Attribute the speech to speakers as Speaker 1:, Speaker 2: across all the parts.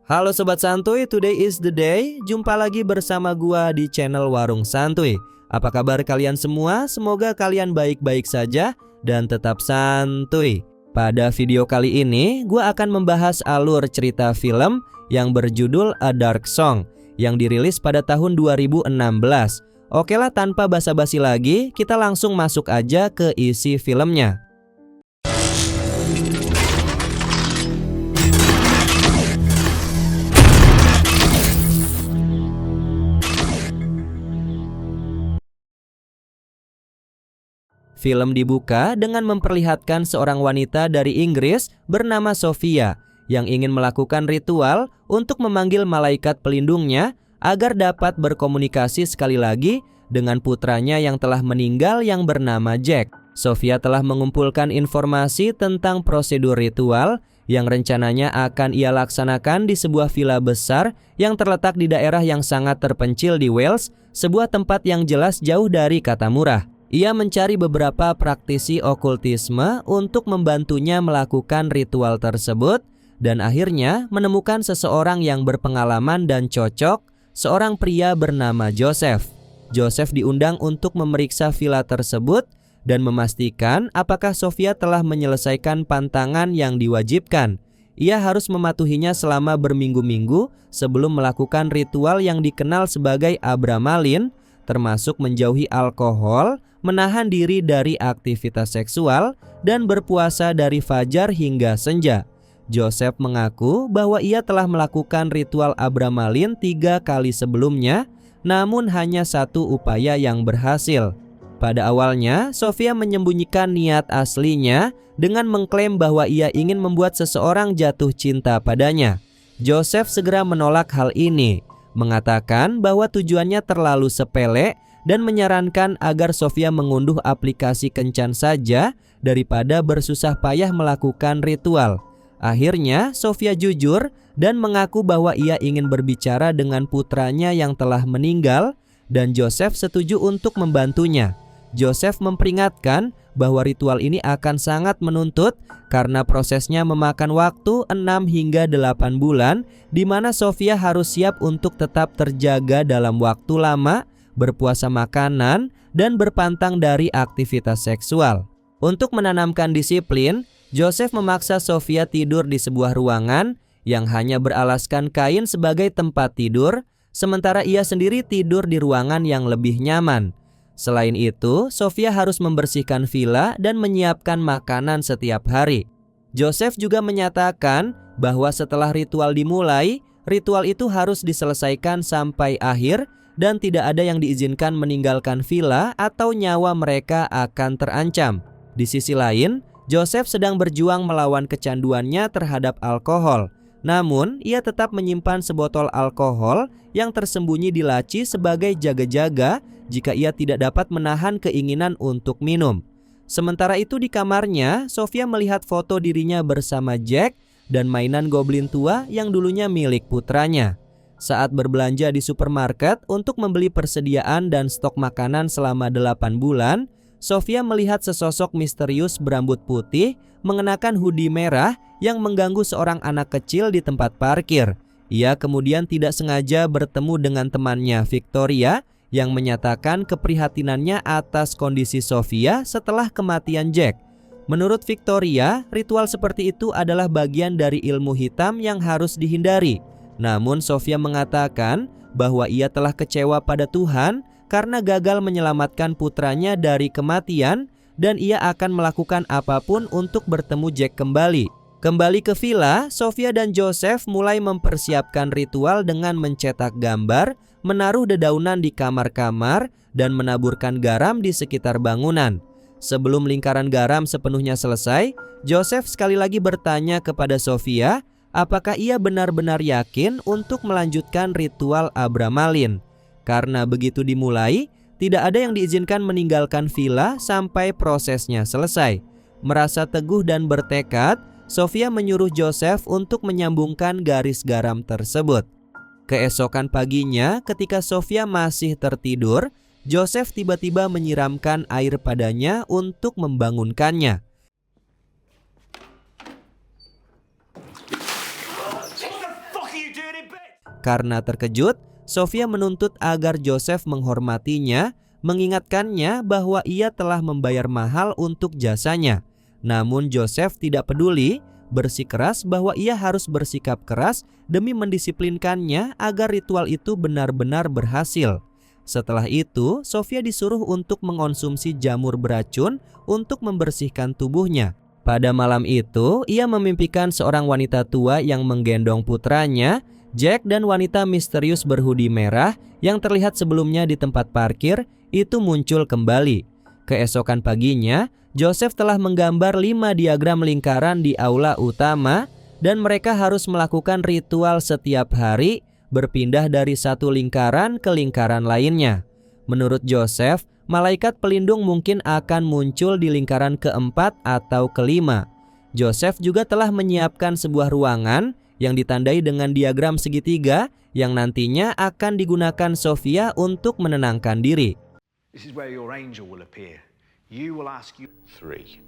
Speaker 1: Halo Sobat Santuy, today is the day. Jumpa lagi bersama gua di channel Warung Santuy. Apa kabar kalian semua? Semoga kalian baik-baik saja dan tetap santuy. Pada video kali ini, gua akan membahas alur cerita film yang berjudul A Dark Song yang dirilis pada tahun 2016. Oke lah, tanpa basa-basi lagi, kita langsung masuk aja ke isi filmnya. Film dibuka dengan memperlihatkan seorang wanita dari Inggris bernama Sophia yang ingin melakukan ritual untuk memanggil malaikat pelindungnya agar dapat berkomunikasi sekali lagi dengan putranya yang telah meninggal yang bernama Jack. Sophia telah mengumpulkan informasi tentang prosedur ritual yang rencananya akan ia laksanakan di sebuah villa besar yang terletak di daerah yang sangat terpencil di Wales, sebuah tempat yang jelas jauh dari kata murah. Ia mencari beberapa praktisi okultisme untuk membantunya melakukan ritual tersebut dan akhirnya menemukan seseorang yang berpengalaman dan cocok, seorang pria bernama Joseph. Joseph diundang untuk memeriksa villa tersebut dan memastikan apakah Sophia telah menyelesaikan pantangan yang diwajibkan. Ia harus mematuhinya selama berminggu-minggu sebelum melakukan ritual yang dikenal sebagai Abramelin, termasuk menjauhi alkohol, menahan diri dari aktivitas seksual, dan berpuasa dari fajar hingga senja. Joseph mengaku bahwa ia telah melakukan ritual Abramelin 3 kali sebelumnya, namun hanya satu upaya yang berhasil. Pada awalnya, Sophia menyembunyikan niat aslinya dengan mengklaim bahwa ia ingin membuat seseorang jatuh cinta padanya. Joseph segera menolak hal ini, mengatakan bahwa tujuannya terlalu sepele dan menyarankan agar Sophia mengunduh aplikasi kencan saja daripada bersusah payah melakukan ritual. Akhirnya Sophia jujur dan mengaku bahwa ia ingin berbicara dengan putranya yang telah meninggal dan Joseph setuju untuk membantunya. Joseph memperingatkan bahwa ritual ini akan sangat menuntut karena prosesnya memakan waktu 6 hingga 8 bulan di mana Sophia harus siap untuk tetap terjaga dalam waktu lama, berpuasa makanan, dan berpantang dari aktivitas seksual. Untuk menanamkan disiplin, Joseph memaksa Sophia tidur di sebuah ruangan yang hanya beralaskan kain sebagai tempat tidur, sementara ia sendiri tidur di ruangan yang lebih nyaman. Selain itu, Sophia harus membersihkan villa dan menyiapkan makanan setiap hari. Joseph juga menyatakan bahwa setelah ritual dimulai, ritual itu harus diselesaikan sampai akhir dan tidak ada yang diizinkan meninggalkan villa atau nyawa mereka akan terancam. Di sisi lain, Joseph sedang berjuang melawan kecanduannya terhadap alkohol. Namun, ia tetap menyimpan sebotol alkohol yang tersembunyi di laci sebagai jaga-jaga jika ia tidak dapat menahan keinginan untuk minum. Sementara itu di kamarnya, Sophia melihat foto dirinya bersama Jack dan mainan goblin tua yang dulunya milik putranya. Saat berbelanja di supermarket untuk membeli persediaan dan stok makanan selama 8 bulan, Sophia melihat sesosok misterius berambut putih mengenakan hoodie merah yang mengganggu seorang anak kecil di tempat parkir. Ia kemudian tidak sengaja bertemu dengan temannya Victoria yang menyatakan keprihatinannya atas kondisi Sophia setelah kematian Jack. Menurut Victoria, ritual seperti itu adalah bagian dari ilmu hitam yang harus dihindari. Namun Sophia mengatakan bahwa ia telah kecewa pada Tuhan karena gagal menyelamatkan putranya dari kematian dan ia akan melakukan apapun untuk bertemu Jack kembali. Kembali ke villa, Sophia dan Joseph mulai mempersiapkan ritual dengan mencetak gambar, menaruh dedaunan di kamar-kamar, dan menaburkan garam di sekitar bangunan. Sebelum lingkaran garam sepenuhnya selesai, Joseph sekali lagi bertanya kepada Sophia apakah ia benar-benar yakin untuk melanjutkan ritual Abramelin. Karena begitu dimulai, tidak ada yang diizinkan meninggalkan villa sampai prosesnya selesai. Merasa teguh dan bertekad, Sophia menyuruh Joseph untuk menyambungkan garis garam tersebut. Keesokan paginya, ketika Sophia masih tertidur, Joseph tiba-tiba menyiramkan air padanya untuk membangunkannya.
Speaker 2: What the fuck are you doing?
Speaker 1: Karena terkejut, Sofia menuntut agar Joseph menghormatinya, mengingatkannya bahwa ia telah membayar mahal untuk jasanya. Namun Joseph tidak peduli, bersikeras bahwa ia harus bersikap keras demi mendisiplinkannya agar ritual itu benar-benar berhasil. Setelah itu, Sofia disuruh untuk mengonsumsi jamur beracun untuk membersihkan tubuhnya. Pada malam itu, ia memimpikan seorang wanita tua yang menggendong putranya, Jack, dan wanita misterius berhudi merah yang terlihat sebelumnya di tempat parkir itu muncul kembali. Keesokan paginya, Joseph telah menggambar 5 diagram lingkaran di aula utama dan mereka harus melakukan ritual setiap hari, berpindah dari satu lingkaran ke lingkaran lainnya. Menurut Joseph, malaikat pelindung mungkin akan muncul di lingkaran keempat atau kelima. Joseph juga telah menyiapkan sebuah ruangan yang ditandai dengan diagram segitiga yang nantinya akan digunakan Sofia untuk menenangkan diri.
Speaker 2: This is where your angel will appear. You will ask you 3.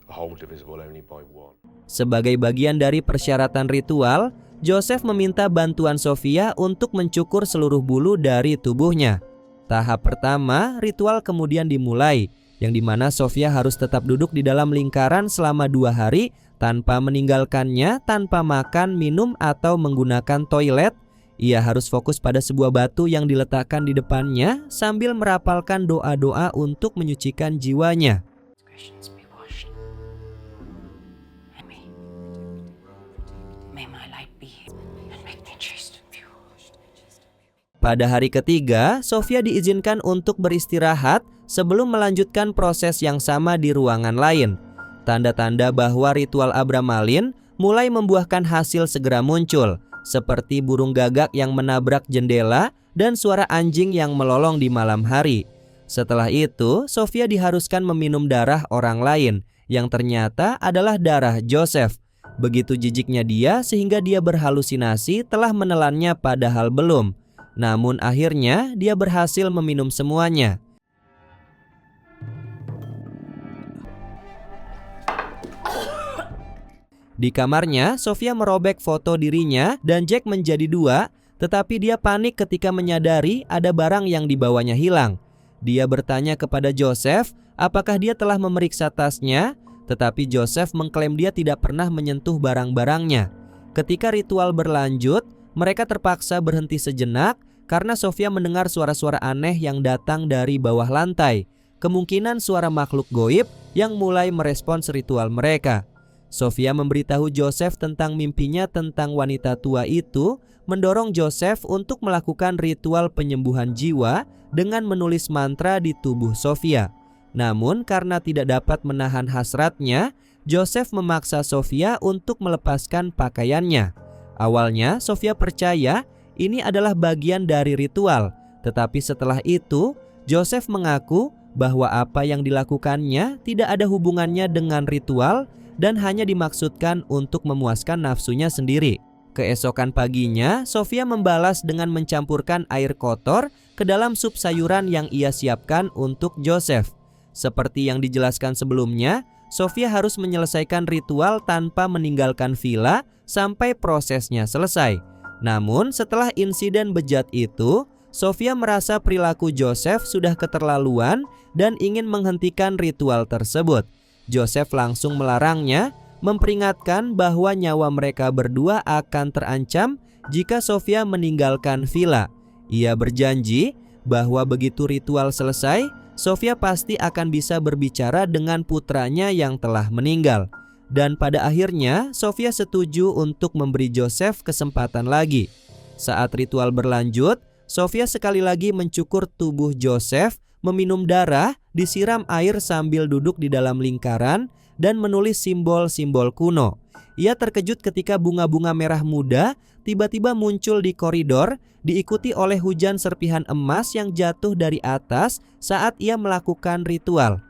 Speaker 2: A hole divisible only by 1.
Speaker 1: Sebagai bagian dari persyaratan ritual, Joseph meminta bantuan Sofia untuk mencukur seluruh bulu dari tubuhnya. Tahap pertama, ritual kemudian dimulai, yang dimana Sofia harus tetap duduk di dalam lingkaran selama 2 hari tanpa meninggalkannya, tanpa makan, minum, atau menggunakan toilet. Ia harus fokus pada sebuah batu yang diletakkan di depannya sambil merapalkan doa-doa untuk menyucikan jiwanya. Pada hari ketiga, Sofia diizinkan untuk beristirahat sebelum melanjutkan proses yang sama di ruangan lain. Tanda-tanda bahwa ritual Abramelin mulai membuahkan hasil segera muncul, seperti burung gagak yang menabrak jendela dan suara anjing yang melolong di malam hari. Setelah itu, Sofia diharuskan meminum darah orang lain, yang ternyata adalah darah Joseph. Begitu jijiknya dia sehingga dia berhalusinasi telah menelannya padahal belum. Namun akhirnya dia berhasil meminum semuanya. Di kamarnya, Sofia merobek foto dirinya dan Jack menjadi 2, tetapi dia panik ketika menyadari ada barang yang dibawanya hilang. Dia bertanya kepada Joseph apakah dia telah memeriksa tasnya, tetapi Joseph mengklaim dia tidak pernah menyentuh barang-barangnya. Ketika ritual berlanjut, mereka terpaksa berhenti sejenak karena Sofia mendengar suara-suara aneh yang datang dari bawah lantai. Kemungkinan suara makhluk goib yang mulai merespons ritual mereka. Sofia memberitahu Joseph tentang mimpinya tentang wanita tua itu, mendorong Joseph untuk melakukan ritual penyembuhan jiwa dengan menulis mantra di tubuh Sofia. Namun karena tidak dapat menahan hasratnya, Joseph memaksa Sofia untuk melepaskan pakaiannya. Awalnya Sofia percaya ini adalah bagian dari ritual, tetapi setelah itu Joseph mengaku bahwa apa yang dilakukannya tidak ada hubungannya dengan ritual dan hanya dimaksudkan untuk memuaskan nafsunya sendiri. Keesokan paginya, Sofia membalas dengan mencampurkan air kotor ke dalam sup sayuran yang ia siapkan untuk Joseph. Seperti yang dijelaskan sebelumnya, Sofia harus menyelesaikan ritual tanpa meninggalkan villa sampai prosesnya selesai. Namun setelah insiden bejat itu, Sofia merasa perilaku Joseph sudah keterlaluan dan ingin menghentikan ritual tersebut. Joseph langsung melarangnya, memperingatkan bahwa nyawa mereka berdua akan terancam jika Sofia meninggalkan villa. Ia berjanji bahwa begitu ritual selesai, Sofia pasti akan bisa berbicara dengan putranya yang telah meninggal. Dan pada akhirnya Sofia setuju untuk memberi Joseph kesempatan lagi. Saat ritual berlanjut, Sofia sekali lagi mencukur tubuh Joseph, meminum darah, disiram air sambil duduk di dalam lingkaran, dan menulis simbol-simbol kuno. Ia terkejut ketika bunga-bunga merah muda tiba-tiba muncul di koridor, diikuti oleh hujan serpihan emas yang jatuh dari atas saat ia melakukan ritual.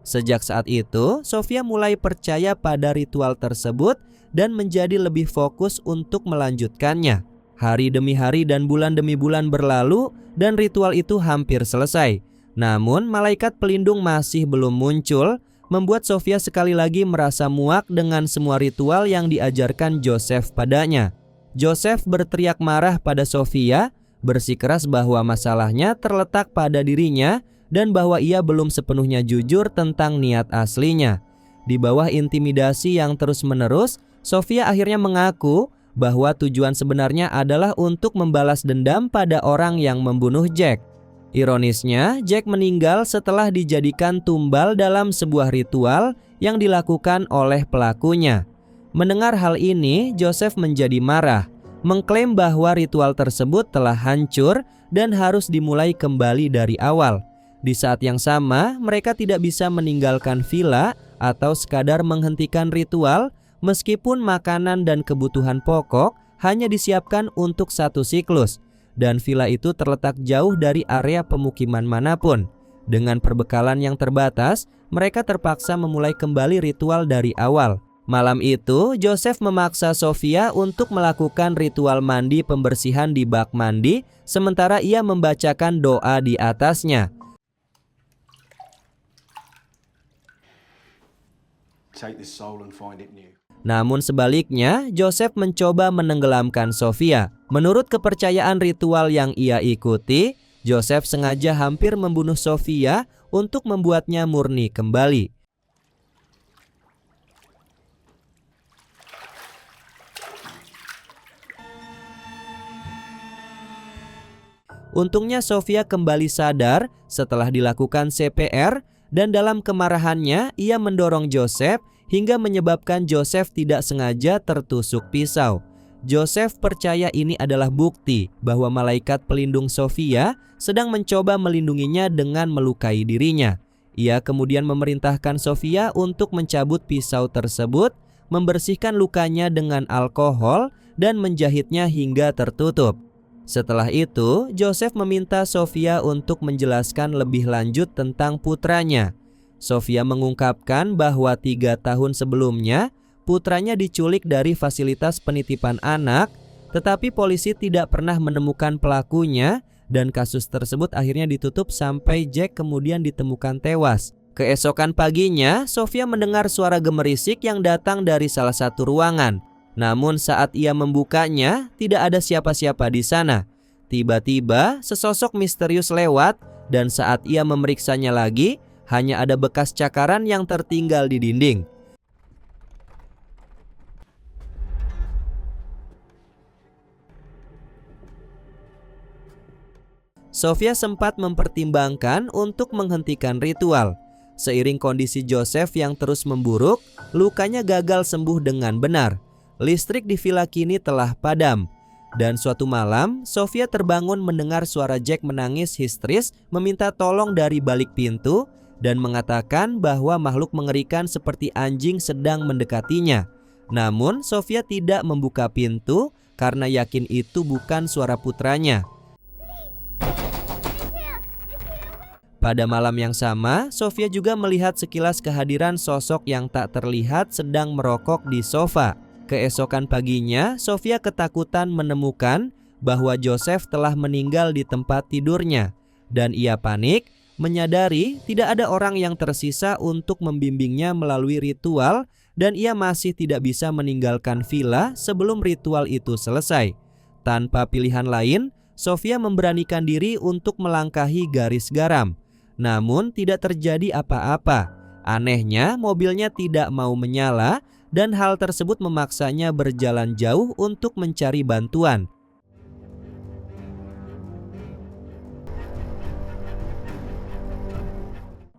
Speaker 1: Sejak saat itu, Sofia mulai percaya pada ritual tersebut dan menjadi lebih fokus untuk melanjutkannya. Hari demi hari dan bulan demi bulan berlalu dan ritual itu hampir selesai. Namun malaikat pelindung masih belum muncul. membuat Sofia sekali lagi merasa muak dengan semua ritual yang diajarkan Joseph padanya. Joseph berteriak marah pada Sofia, bersikeras bahwa masalahnya terletak pada dirinya dan bahwa ia belum sepenuhnya jujur tentang niat aslinya. Di bawah intimidasi yang terus-menerus, Sofia akhirnya mengaku bahwa tujuan sebenarnya adalah untuk membalas dendam pada orang yang membunuh Jack. Ironisnya, Jack meninggal setelah dijadikan tumbal dalam sebuah ritual yang dilakukan oleh pelakunya. Mendengar hal ini, Joseph menjadi marah, mengklaim bahwa ritual tersebut telah hancur dan harus dimulai kembali dari awal. Di saat yang sama, mereka tidak bisa meninggalkan villa atau sekadar menghentikan ritual meskipun makanan dan kebutuhan pokok hanya disiapkan untuk satu siklus. Dan villa itu terletak jauh dari area pemukiman manapun. Dengan perbekalan yang terbatas, mereka terpaksa memulai kembali ritual dari awal. Malam itu, Joseph memaksa Sofia untuk melakukan ritual mandi pembersihan di bak mandi, sementara ia membacakan doa di atasnya.
Speaker 2: Take this soul and find it new.
Speaker 1: Namun sebaliknya, Joseph mencoba menenggelamkan Sofia. Menurut kepercayaan ritual yang ia ikuti, Joseph sengaja hampir membunuh Sofia untuk membuatnya murni kembali. Untungnya Sofia kembali sadar setelah dilakukan CPR dan dalam kemarahannya ia mendorong Joseph hingga menyebabkan Joseph tidak sengaja tertusuk pisau. Joseph percaya ini adalah bukti bahwa malaikat pelindung Sofia sedang mencoba melindunginya dengan melukai dirinya. Ia kemudian memerintahkan Sofia untuk mencabut pisau tersebut, membersihkan lukanya dengan alkohol, dan menjahitnya hingga tertutup. Setelah itu, Joseph meminta Sofia untuk menjelaskan lebih lanjut tentang putranya. Sofia mengungkapkan bahwa 3 tahun sebelumnya putranya diculik dari fasilitas penitipan anak, tetapi polisi tidak pernah menemukan pelakunya dan kasus tersebut akhirnya ditutup sampai Jack kemudian ditemukan tewas. Keesokan paginya, Sofia mendengar suara gemerisik yang datang dari salah satu ruangan. Namun saat ia membukanya, tidak ada siapa-siapa di sana. Tiba-tiba, sesosok misterius lewat dan saat ia memeriksanya lagi, hanya ada bekas cakaran yang tertinggal di dinding. Sofia sempat mempertimbangkan untuk menghentikan ritual. Seiring kondisi Joseph yang terus memburuk, lukanya gagal sembuh dengan benar. Listrik di villa kini telah padam. Dan suatu malam, Sofia terbangun mendengar suara Jack menangis histeris meminta tolong dari balik pintu dan mengatakan bahwa makhluk mengerikan seperti anjing sedang mendekatinya. Namun, Sofia tidak membuka pintu karena yakin itu bukan suara putranya. Pada malam yang sama, Sofia juga melihat sekilas kehadiran sosok yang tak terlihat sedang merokok di sofa. Keesokan paginya, Sofia ketakutan menemukan bahwa Joseph telah meninggal di tempat tidurnya. Dan ia panik, menyadari tidak ada orang yang tersisa untuk membimbingnya melalui ritual dan ia masih tidak bisa meninggalkan villa sebelum ritual itu selesai. Tanpa pilihan lain, Sofia memberanikan diri untuk melangkahi garis garam. Namun tidak terjadi apa-apa. Anehnya, mobilnya tidak mau menyala dan hal tersebut memaksanya berjalan jauh untuk mencari bantuan.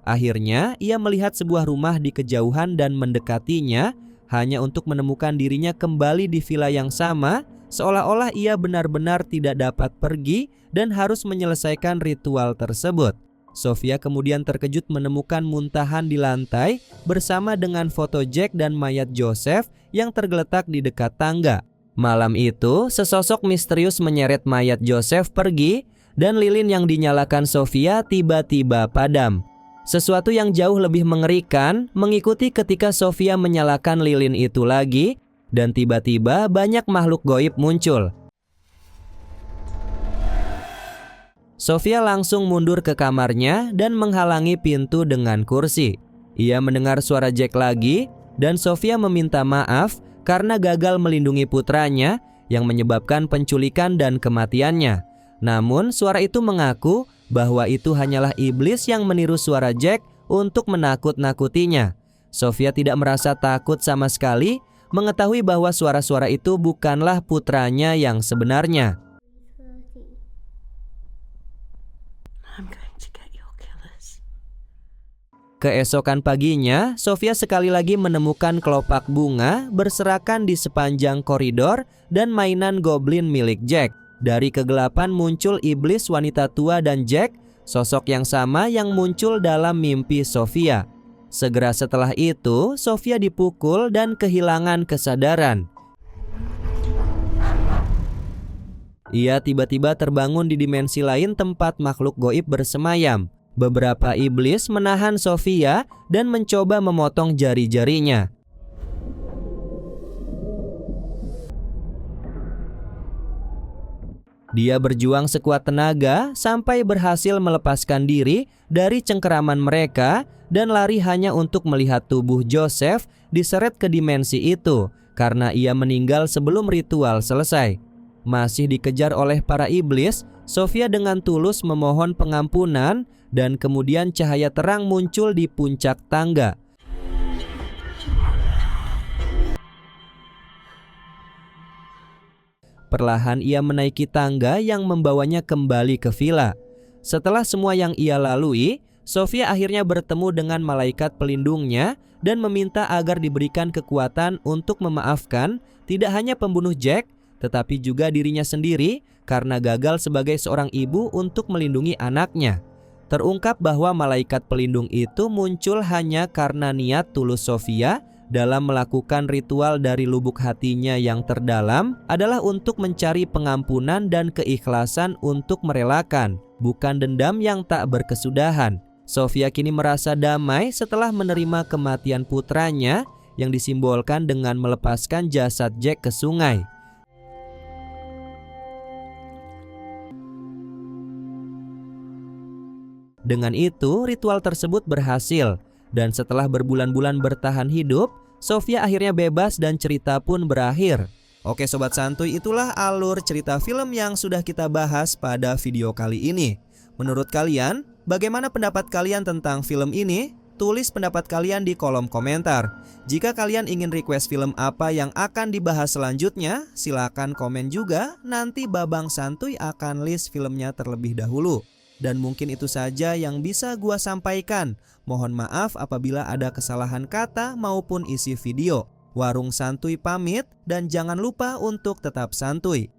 Speaker 1: Akhirnya, ia melihat sebuah rumah di kejauhan dan mendekatinya hanya untuk menemukan dirinya kembali di villa yang sama, seolah-olah ia benar-benar tidak dapat pergi dan harus menyelesaikan ritual tersebut. Sofia kemudian terkejut menemukan muntahan di lantai bersama dengan foto Jack dan mayat Joseph yang tergeletak di dekat tangga. Malam itu, sesosok misterius menyeret mayat Joseph pergi dan lilin yang dinyalakan Sofia tiba-tiba padam. Sesuatu yang jauh lebih mengerikan mengikuti ketika Sofia menyalakan lilin itu lagi dan tiba-tiba banyak makhluk gaib muncul. Sofia langsung mundur ke kamarnya dan menghalangi pintu dengan kursi. Ia mendengar suara Jack lagi dan Sofia meminta maaf karena gagal melindungi putranya yang menyebabkan penculikan dan kematiannya. Namun suara itu mengaku bahwa itu hanyalah iblis yang meniru suara Jack untuk menakut-nakutinya. Sofia tidak merasa takut sama sekali, mengetahui bahwa suara-suara itu bukanlah putranya yang sebenarnya. Keesokan paginya, Sofia sekali lagi menemukan kelopak bunga berserakan di sepanjang koridor dan mainan goblin milik Jack. Dari kegelapan muncul iblis wanita tua dan Jack, sosok yang sama yang muncul dalam mimpi Sofia. Segera setelah itu, Sofia dipukul dan kehilangan kesadaran. Ia tiba-tiba terbangun di dimensi lain tempat makhluk goib bersemayam. Beberapa iblis menahan Sofia dan mencoba memotong jari-jarinya. Dia berjuang sekuat tenaga sampai berhasil melepaskan diri dari cengkeraman mereka dan lari hanya untuk melihat tubuh Joseph diseret ke dimensi itu karena ia meninggal sebelum ritual selesai. Masih dikejar oleh para iblis, Sofia dengan tulus memohon pengampunan dan kemudian cahaya terang muncul di puncak tangga. Perlahan ia menaiki tangga yang membawanya kembali ke villa. Setelah semua yang ia lalui, Sofia akhirnya bertemu dengan malaikat pelindungnya dan meminta agar diberikan kekuatan untuk memaafkan tidak hanya pembunuh Jack, tetapi juga dirinya sendiri karena gagal sebagai seorang ibu untuk melindungi anaknya. Terungkap bahwa malaikat pelindung itu muncul hanya karena niat tulus Sofia dalam melakukan ritual dari lubuk hatinya yang terdalam adalah untuk mencari pengampunan dan keikhlasan untuk merelakan, bukan dendam yang tak berkesudahan. Sofia kini merasa damai setelah menerima kematian putranya yang disimbolkan dengan melepaskan jasad Jack ke sungai. Dengan itu, ritual tersebut berhasil, dan setelah berbulan-bulan bertahan hidup, Sofia akhirnya bebas dan cerita pun berakhir. Oke Sobat Santuy, itulah alur cerita film yang sudah kita bahas pada video kali ini. Menurut kalian, bagaimana pendapat kalian tentang film ini? Tulis pendapat kalian di kolom komentar. Jika kalian ingin request film apa yang akan dibahas selanjutnya, silakan komen juga, nanti Babang Santuy akan list filmnya terlebih dahulu. Dan mungkin itu saja yang bisa gua sampaikan. Mohon maaf apabila ada kesalahan kata maupun isi video. Warung Santuy pamit dan jangan lupa untuk tetap santuy.